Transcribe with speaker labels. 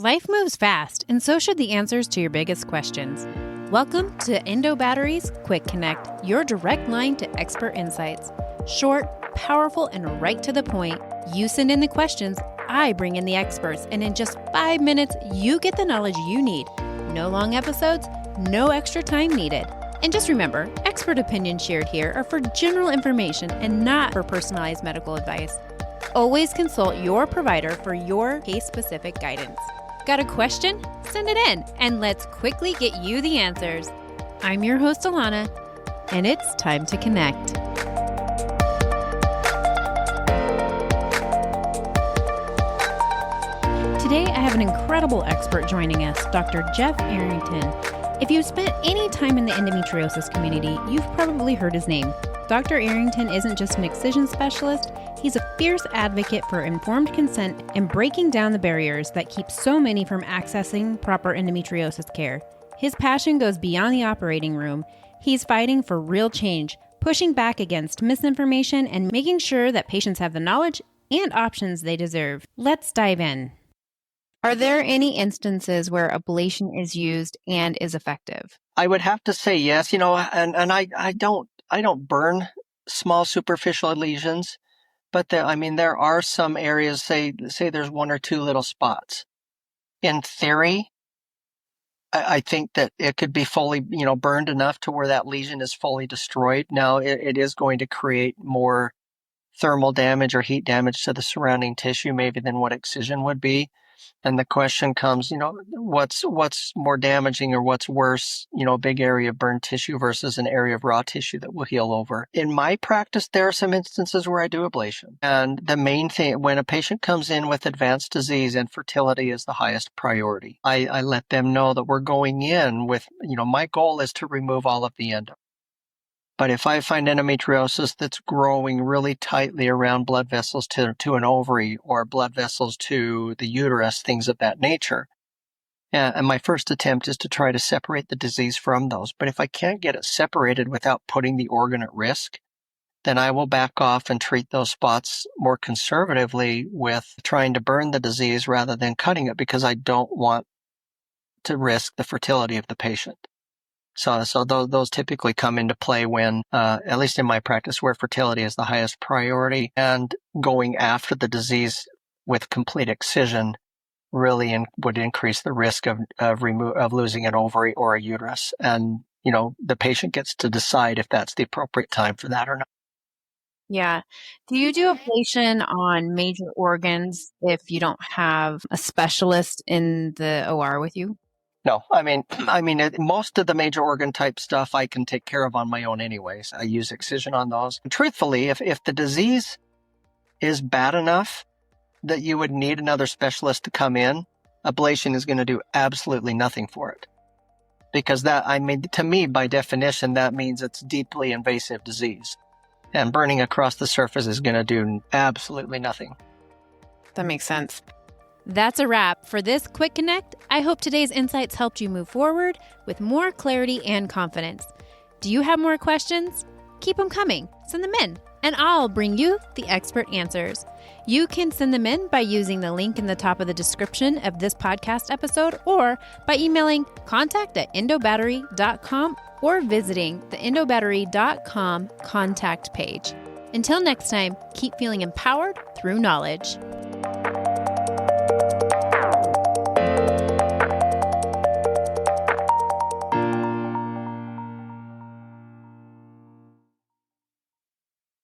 Speaker 1: Life moves fast, and so should the answers to your biggest questions. Welcome to Endo Batteries Quick Connect, your direct line to expert insights. Short, powerful, and right to the point. You send in the questions, I bring in the experts, and in just 5 minutes, you get the knowledge you need. No long episodes, no extra time needed. And just remember, expert opinions shared here are for general information and not for personalized medical advice. Always consult your provider for your case-specific guidance. Got a question? Send it in, and let's quickly get you the answers. I'm your host, Alana, and it's time to connect. Today, I have an incredible expert joining us, Dr. Jeff Arrington. If you've spent any time in the endometriosis community, you've probably heard his name. Dr. Arrington isn't just an excision specialist, he's a fierce advocate for informed consent and breaking down the barriers that keep so many from accessing proper endometriosis care. His passion goes beyond the operating room. He's fighting for real change, pushing back against misinformation, and making sure that patients have the knowledge and options they deserve. Let's dive in. Are there any instances where ablation is used and is effective?
Speaker 2: I would have to say yes, and I don't burn small superficial lesions, but there are some areas, say there's one or two little spots. In theory, I think that it could be fully, burned enough to where that lesion is fully destroyed. Now, it is going to create more thermal damage or heat damage to the surrounding tissue maybe than what excision would be. And the question comes, what's more damaging or what's worse, a big area of burned tissue versus an area of raw tissue that will heal over. In my practice, there are some instances where I do ablation. And the main thing, when a patient comes in with advanced disease and fertility is the highest priority, I let them know that we're going in with, my goal is to remove all of the endo. But if I find endometriosis that's growing really tightly around blood vessels to an ovary or blood vessels to the uterus, things of that nature, and my first attempt is to try to separate the disease from those. But if I can't get it separated without putting the organ at risk, then I will back off and treat those spots more conservatively with trying to burn the disease rather than cutting it because I don't want to risk the fertility of the patient. So those typically come into play when, at least in my practice, where fertility is the highest priority and going after the disease with complete excision really would increase the risk of losing an ovary or a uterus. And, the patient gets to decide if that's the appropriate time for that or not.
Speaker 1: Yeah. Do you do ablation on major organs if you don't have a specialist in the OR with you?
Speaker 2: No, most of the major organ type stuff I can take care of on my own anyways. I use excision on those. Truthfully, if the disease is bad enough that you would need another specialist to come in, ablation is going to do absolutely nothing for it. Because to me, by definition, that means it's deeply invasive disease. And burning across the surface is going to do absolutely nothing.
Speaker 1: That makes sense. That's a wrap for this Quick Connect. I hope today's insights helped you move forward with more clarity and confidence. Do you have more questions? Keep them coming. Send them in, and I'll bring you the expert answers. You can send them in by using the link in the top of the description of this podcast episode or by emailing contact@endobattery.com or visiting the endobattery.com contact page. Until next time, keep feeling empowered through knowledge.